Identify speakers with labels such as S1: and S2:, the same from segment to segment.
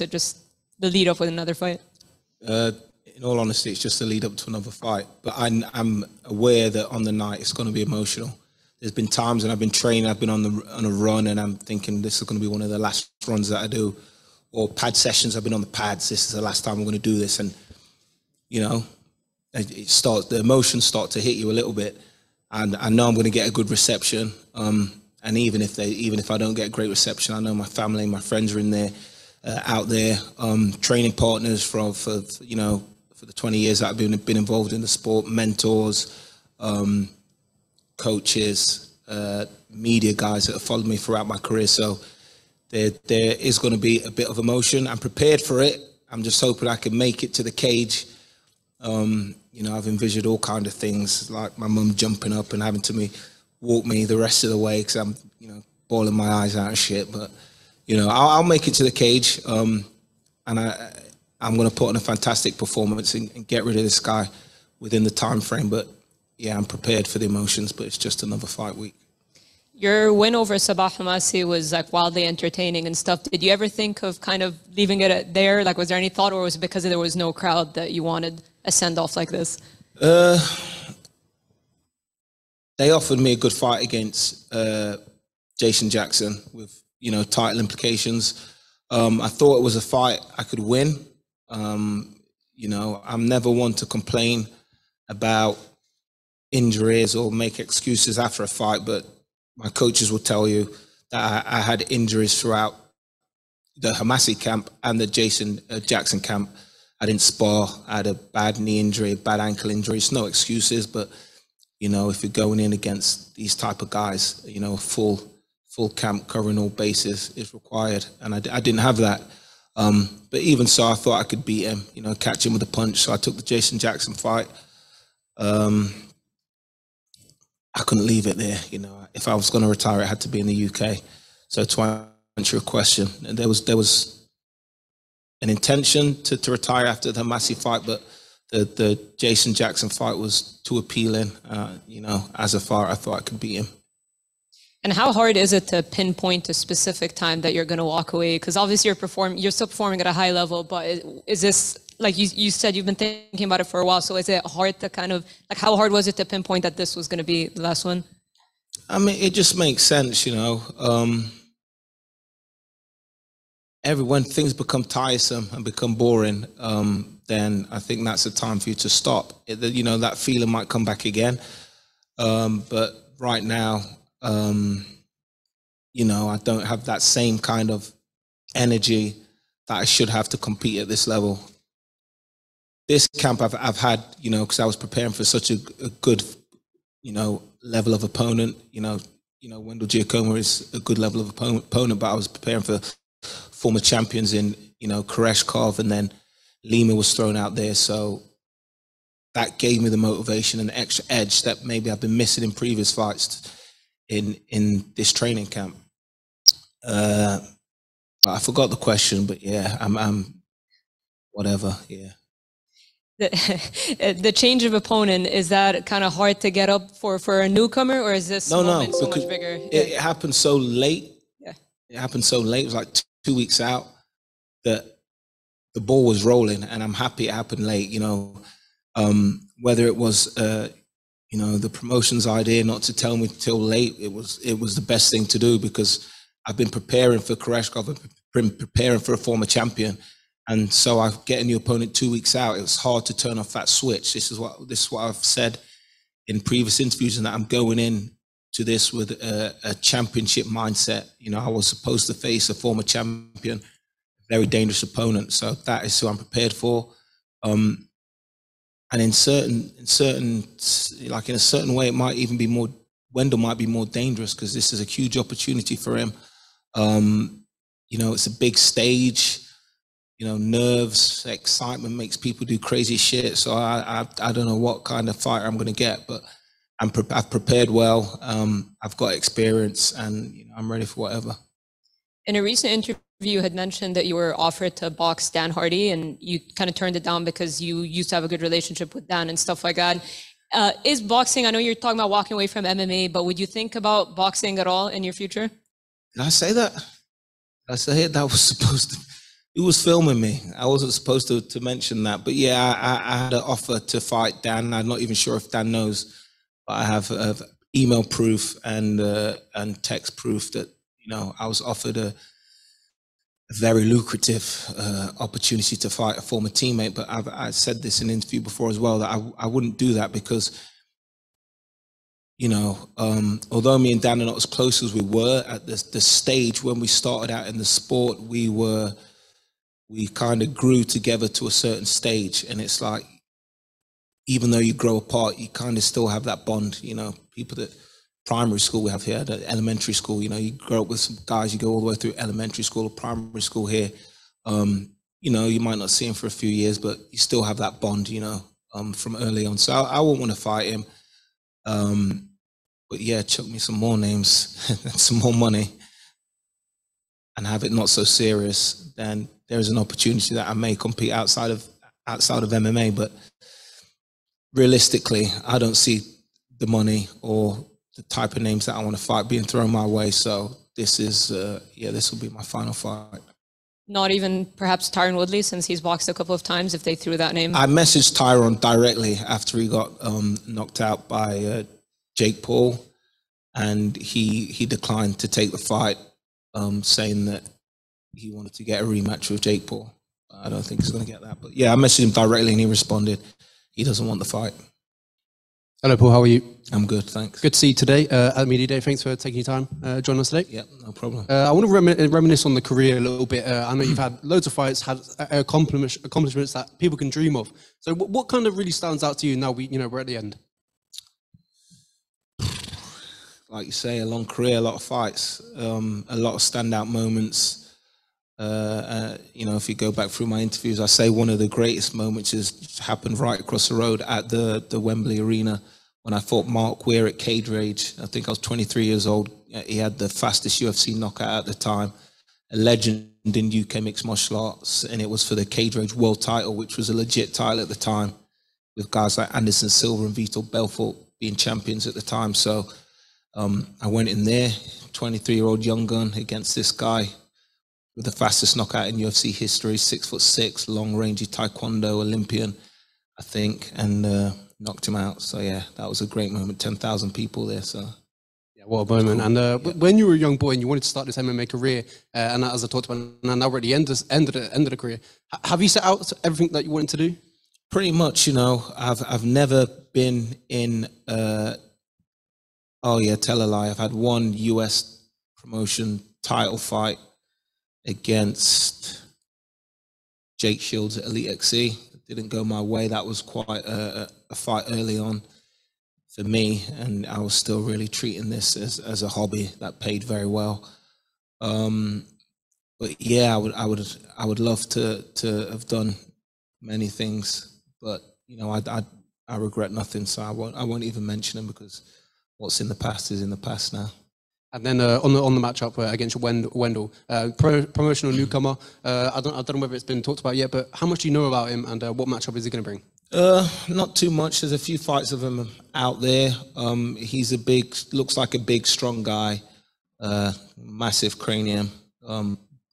S1: it just the lead up with another fight?
S2: In all honesty, it's just the lead up to another fight. But I'm aware that on the night it's going to be emotional. There's been times when I've been training, I've been on a run, and I'm thinking this is going to be one of the last runs that I do. Or pad sessions, I've been on the pads. This is the last time I'm going to do this, and you know, the emotions start to hit you a little bit, and I know I'm going to get a good reception. And even if I don't get a great reception, I know my family, my friends are in there, out there, training partners for the 20 years that I've been involved in the sport, mentors, coaches, media guys that have followed me throughout my career. So there is going to be a bit of emotion. I'm prepared for it. I'm just hoping I can make it to the cage. I've envisioned all kinds of things, like my mum jumping up and having to walk me the rest of the way because I'm, bawling my eyes out and shit. But, I'll make it to the cage. And I'm going to put on a fantastic performance and get rid of this guy within the time frame. But yeah, I'm prepared for the emotions, but it's just another fight week.
S1: Your win over Sabah Hamasi was like wildly entertaining and stuff. Did you ever think of kind of leaving it there? Like, was there any thought, or was it because there was no crowd that you wanted a send-off like this?
S2: They offered me a good fight against Jason Jackson with, title implications. I thought it was a fight I could win. I'm never one to complain about injuries or make excuses after a fight, but my coaches will tell you that I had injuries throughout the Hamasi camp and the Jason Jackson camp. I didn't spar. I had a bad knee injury, bad ankle injury. It's no excuses, but if you're going in against these type of guys, full camp covering all bases is required, and I didn't have that. But even so, I thought I could beat him, catch him with a punch. So I took the Jason Jackson fight. I couldn't leave it there. If I was going to retire, it had to be in the UK. So to answer your question, there was an intention to retire after the Hamasi fight, but the Jason Jackson fight was too appealing. As a fighter, I thought I could beat him.
S1: And how hard is it to pinpoint a specific time that you're going to walk away? Because obviously you're still performing at a high level, but is this, like you said, you've been thinking about it for a while. So is it hard to kind of, like, how hard was it to pinpoint that this was going to be the last one?
S2: I mean, it just makes sense, when things become tiresome and become boring, then I think that's the time for you to stop. That feeling might come back again. But right now, I don't have that same kind of energy that I should have to compete at this level. This camp I've had, because I was preparing for such a good, level of opponent. Wendell Giacomo is a good level of opponent, but I was preparing for former champions in, Koreshkov, and then Lima was thrown out there. So that gave me the motivation and the extra edge that maybe I've been missing in previous fights in this training camp. I forgot the question, but yeah, I'm whatever, yeah.
S1: The change of opponent, is that kind of hard to get up for a newcomer, or is this moment so much bigger?
S2: It happened so late.
S1: Yeah.
S2: It happened so late. It was like 2 weeks out that the ball was rolling, and I'm happy it happened late. Whether it was the promotion's idea not to tell me till late, it was the best thing to do, because I've been preparing for Koreshkov, I've been preparing for a former champion. And so I get a new opponent 2 weeks out. It was hard to turn off that switch. This is what I've said in previous interviews, and that I'm going in to this with a championship mindset. I was supposed to face a former champion, very dangerous opponent. So that is who I'm prepared for. And in a certain way, it might even be more. Wendell might be more dangerous because this is a huge opportunity for him. It's a big stage. Nerves, excitement makes people do crazy shit. So I don't know what kind of fighter I'm going to get, but I've prepared well. I've got experience, and I'm ready for whatever.
S1: In a recent interview, you had mentioned that you were offered to box Dan Hardy, and you kind of turned it down because you used to have a good relationship with Dan and stuff like that. Is boxing, I know you're talking about walking away from MMA, but would you think about boxing at all in your future?
S2: Did I say that? Did I say it? That was supposed to Who was filming me? I wasn't supposed to mention that, but yeah, I had an offer to fight Dan. I'm not even sure if Dan knows, but I have email proof and text proof that I was offered a very lucrative opportunity to fight a former teammate. But I said this in an interview before as well, that I wouldn't do that because although me and Dan are not as close as we were at the stage when we started out in the sport, we kind of grew together to a certain stage. And it's like, even though you grow apart, you kind of still have that bond. People that primary school we have here, the elementary school, you grow up with some guys, you go all the way through elementary school or primary school here. You might not see him for a few years, but you still have that bond, from early on. So I wouldn't want to fight him. But yeah, chuck me some more names and some more money and have it not so serious, then there's an opportunity that I may compete outside of MMA. But realistically, I don't see the money or the type of names that I want to fight being thrown my way. So this is, this will be my final fight.
S1: Not even perhaps Tyron Woodley, since he's boxed a couple of times, if they threw that name? I
S2: messaged Tyron directly after he got knocked out by Jake Paul, and he declined to take the fight, saying that he wanted to get a rematch with Jake Paul. I don't think he's going to get that. But yeah, I messaged him directly and he responded. He doesn't want the fight.
S3: Hello, Paul. How are you?
S2: I'm good, thanks.
S3: Good to see you today at Media Day. Thanks for taking your time joining us today.
S2: Yeah, no problem.
S3: I want to reminisce on the career a little bit. I know you've had loads of fights, had accomplishments that people can dream of. So what kind of really stands out to you now we're at the end?
S2: Like you say, a long career, a lot of fights, a lot of standout moments. If you go back through my interviews, I say one of the greatest moments has happened right across the road at the Wembley Arena when I fought Mark Weir at Cage Rage. I think I was 23 years old. He had the fastest UFC knockout at the time, a legend in UK mixed martial arts, and it was for the Cage Rage world title, which was a legit title at the time, with guys like Anderson Silva and Vitor Belfort being champions at the time. So I went in there, 23-year-old young gun, against this guy with the fastest knockout in UFC history, 6'6", long-rangey Taekwondo Olympian, I think, and knocked him out. So yeah, that was a great moment. 10,000 people there. So
S3: yeah, what a moment! Cool. And when you were a young boy and you wanted to start this MMA career, and as I talked about, now we're at the end of the career. Have you set out everything that you wanted to do?
S2: Pretty much, I've never been in. Tell a lie. I've had one US promotion title fight against Jake Shields at Elite XC. It didn't go my way. That was quite a fight early on for me, and I was still really treating this as a hobby that paid very well. But yeah, I would love to have done many things, but I regret nothing, so I won't even mention them, because what's in the past is in the past now.
S3: And then on the matchup against Wendell, promotional newcomer. I don't know whether it's been talked about yet, but how much do you know about him, and what matchup is he going to bring?
S2: Not too much. There's a few fights of him out there. He's looks like a big, strong guy, massive cranium,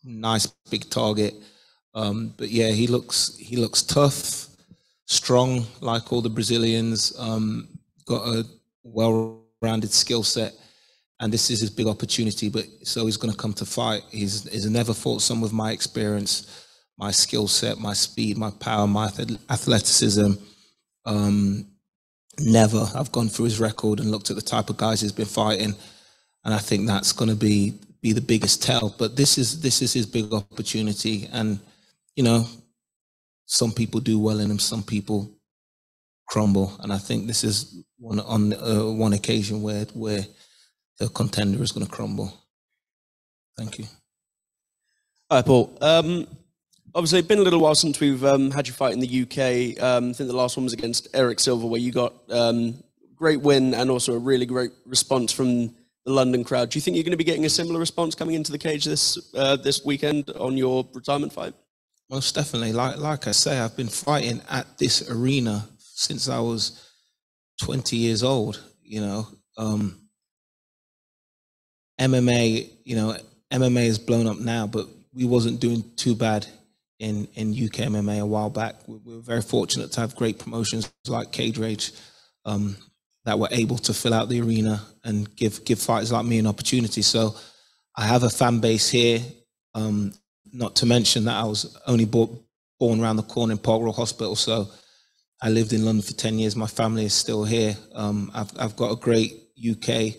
S2: nice big target. But yeah, he looks tough, strong, like all the Brazilians. Got a well-rounded skill set, and this is his big opportunity. But so he's going to come to fight. He's never fought someone with my experience, my skill set, my speed, my power, my athleticism. Never. I've gone through his record and looked at the type of guys he's been fighting, and I think that's going to be the biggest tell. But this is his big opportunity, and some people do well in him, some people crumble, and I think this is one occasion where the contender is going to crumble. Thank you.
S4: Hi, Paul. Obviously, it's been a little while since we've had you fight in the UK. I think the last one was against Eric Silva, where you got great win and also a really great response from the London crowd. Do you think you're going to be getting a similar response coming into the cage this weekend on your retirement fight?
S2: Most definitely. Like I say, I've been fighting at this arena since I was 20 years old. MMA, MMA is blown up now, but we wasn't doing too bad in UK MMA a while back. We were very fortunate to have great promotions like Cage Rage that were able to fill out the arena and give fighters like me an opportunity. So I have a fan base here, not to mention that I was only born around the corner in Park Royal Hospital. So I lived in London for 10 years. My family is still here. I've got a great UK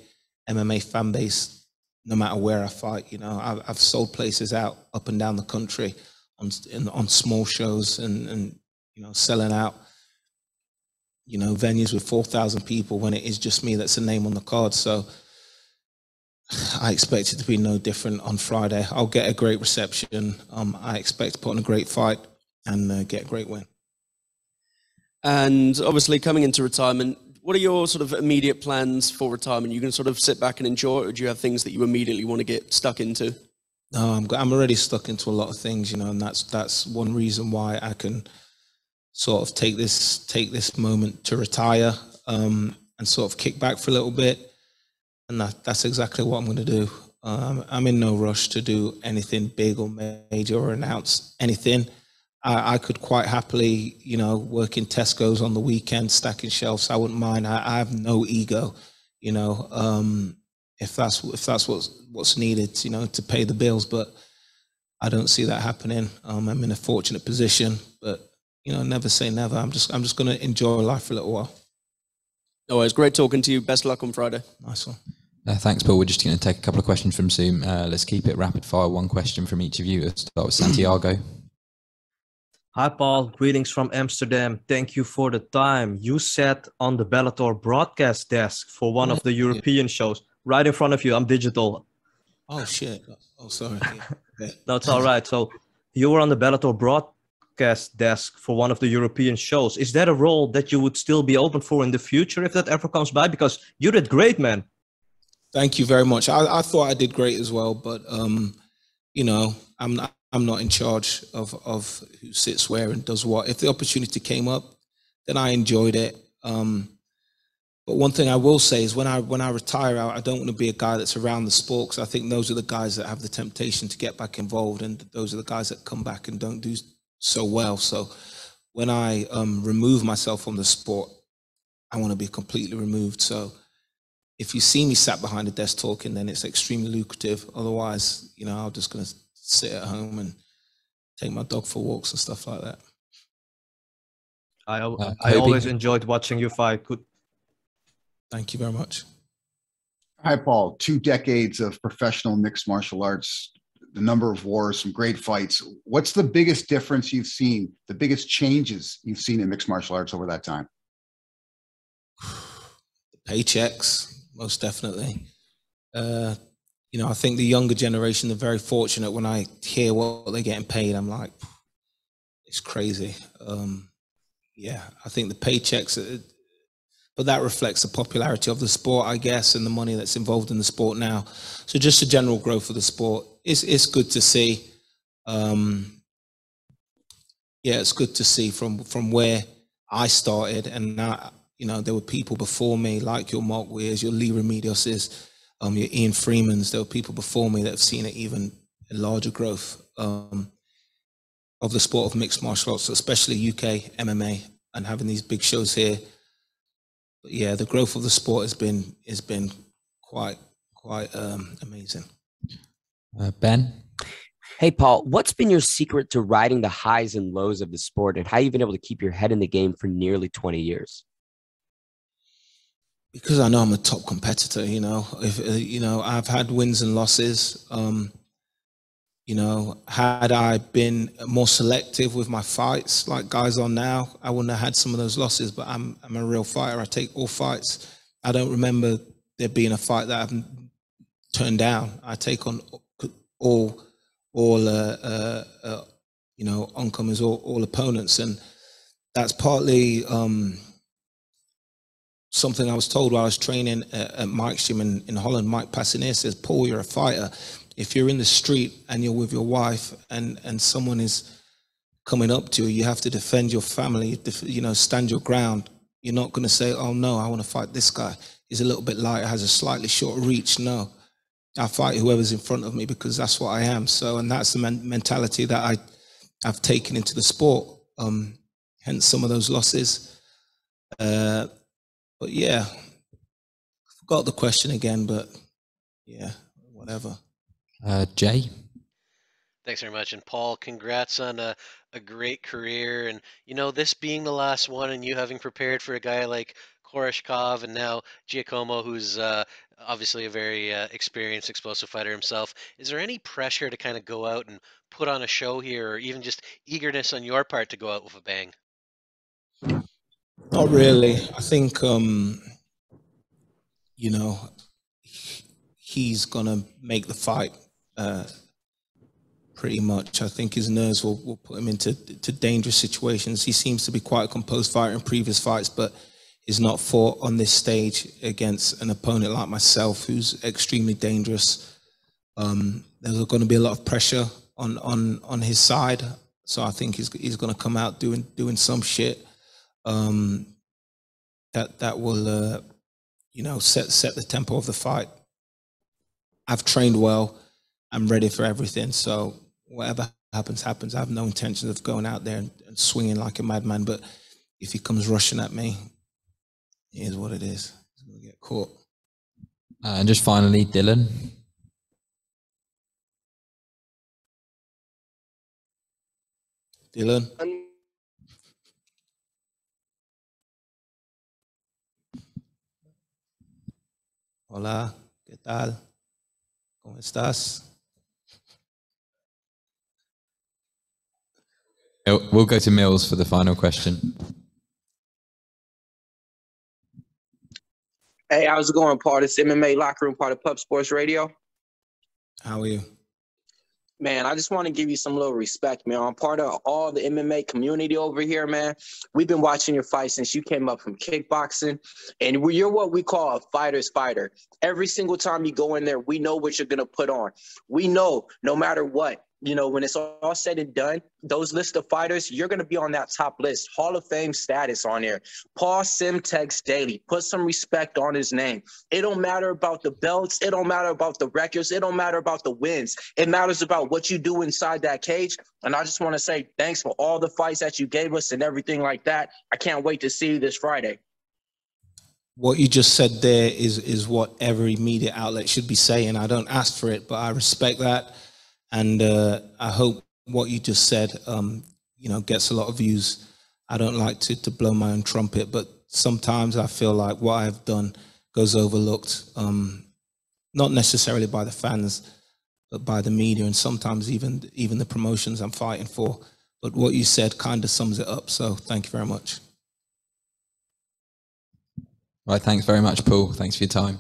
S2: MMA fan base, no matter where I fight. You know, I've sold places out up and down the country on small shows and you know, selling out, you know, venues with 4,000 people when it is just me that's a name on the card. So I expect it to be no different on Friday. I'll get a great reception. I expect to put on a great fight and get a great win.
S4: And obviously coming into retirement, what are your sort of immediate plans for retirement? You can sort of sit back and enjoy it, or do you have things that you immediately want to get stuck into?
S2: No, I'm already stuck into a lot of things, you know, and that's one reason why I can sort of take this moment to retire and sort of kick back for a little bit. And that's exactly what I'm going to do. I'm in no rush to do anything big or major or announce anything. I could quite happily, you know, work in Tesco's on the weekend, stacking shelves. I wouldn't mind. I have no ego, you know, if that's what's needed, you know, to pay the bills. But I don't see that happening. I'm in a fortunate position, but you know, never say never. I'm just going to enjoy life for a little while.
S4: No worries. Great talking to you. Best of luck on Friday.
S2: Nice one.
S5: Thanks, Paul. We're just going to take a couple of questions from Zoom. Let's keep it rapid fire. One question from each of you. Let's start with Santiago.
S6: Hi, Paul. Greetings from Amsterdam. Thank you for the time. You sat on the Bellator broadcast desk for one of the European shows. Right in front of you. I'm digital.
S2: Oh, shit. Oh, sorry. Yeah.
S6: No, it's all right. So you were on the Bellator broadcast desk for one of the European shows. Is that a role that you would still be open for in the future if that ever comes by? Because you did great, man.
S2: Thank you very much. I thought I did great as well, but you know, I'm not in charge of who sits where and does what. If the opportunity came up, then I enjoyed it. But one thing I will say is when I retire, I don't want to be a guy that's around the sport, because I think those are the guys that have the temptation to get back involved, and those are the guys that come back and don't do so well. So when I remove myself from the sport, I want to be completely removed. So if you see me sat behind a desk talking, then it's extremely lucrative. Otherwise, you know, I'm just going to sit at home and take my dog for walks and stuff like that.
S6: I always enjoyed watching you fight. Good.
S2: Thank you very much.
S7: Hi, Paul. 2 decades of professional mixed martial arts, the number of wars, some great fights. What's the biggest difference you've seen, the biggest changes you've seen in mixed martial arts over that time?
S2: Paychecks, most definitely. You know, I think the younger generation are very fortunate. When I hear what they're getting paid, I'm like, it's crazy. Yeah, I think the paychecks, but that reflects the popularity of the sport, I guess, and the money that's involved in the sport now. So just the general growth of the sport, it's good to see. Yeah, it's good to see from where I started, and now, you know, there were people before me, like your Mark Weirs, your Lee Remedios's, your Ian Freeman's. There were people before me that have seen it even a larger growth of the sport of mixed martial arts, especially UK MMA, and having these big shows here. But yeah, the growth of the sport has been quite amazing.
S5: Ben?
S8: Hey, Paul, what's been your secret to riding the highs and lows of the sport, and how you've been able to keep your head in the game for nearly 20 years?
S2: Because I know I'm a top competitor, you know. If you know, I've had wins and losses. You know, had I been more selective with my fights, like guys are now, I wouldn't have had some of those losses. But I'm a real fighter. I take all fights. I don't remember there being a fight that I've turned down. I take on all you know, oncomers, all opponents, and that's partly something I was told while I was training at Mike's gym in Holland. Mike Passaneer says, "Paul, you're a fighter. If you're in the street and you're with your wife and someone is coming up to you, you have to defend your family, you know, stand your ground. You're not going to say, oh no, I want to fight this guy. He's a little bit lighter, has a slightly shorter reach. No, I fight whoever's in front of me because that's what I am." So, and that's the mentality that I've taken into the sport. Hence some of those losses. But yeah, forgot the question again, but yeah, whatever.
S5: Jay?
S9: Thanks very much. And Paul, congrats on a great career. And, this being the last one and you having prepared for a guy like Koreshkov and now Giacomo, who's obviously a very experienced explosive fighter himself. Is there any pressure to kind of go out and put on a show here, or even just eagerness on your part to go out with a bang?
S2: Not really. I think, he's going to make the fight pretty much. I think his nerves will put him into dangerous situations. He seems to be quite a composed fighter in previous fights, but he's not fought on this stage against an opponent like myself, who's extremely dangerous. There's going to be a lot of pressure on his side, so I think he's going to come out doing some shit that will set the tempo of the fight. I've trained well. I'm ready for everything. So whatever happens. I have no intention of going out there and swinging like a madman. But if he comes rushing at me, it is what it is. He's going to get caught.
S5: And just finally, Dylan.
S2: Dylan. Hola, ¿qué tal? ¿Cómo estás?
S5: We'll go to Mills for the final question.
S10: Hey, how's it going, Paul? This MMA Locker Room, part of Pub Sports Radio.
S2: How are you?
S10: Man, I just want to give you some little respect, man. I'm part of all the MMA community over here, man. We've been watching your fight since you came up from kickboxing, and you're what we call a fighter's fighter. Every single time you go in there, we know what you're going to put on. We know no matter what, when it's all said and done, those list of fighters, you're going to be on that top list. Hall of Fame status on there. Paul Semtex Daley. Put some respect on his name. It don't matter about the belts. It don't matter about the records. It don't matter about the wins. It matters about what you do inside that cage. And I just want to say thanks for all the fights that you gave us and everything like that. I can't wait to see you this Friday.
S2: What you just said there is what every media outlet should be saying. I don't ask for it, but I respect that. And I hope what you just said, gets a lot of views. I don't like to blow my own trumpet, but sometimes I feel like what I've done goes overlooked, not necessarily by the fans, but by the media, and sometimes even the promotions I'm fighting for. But what you said kind of sums it up. So thank you very much.
S5: Right, thanks very much, Paul. Thanks for your time.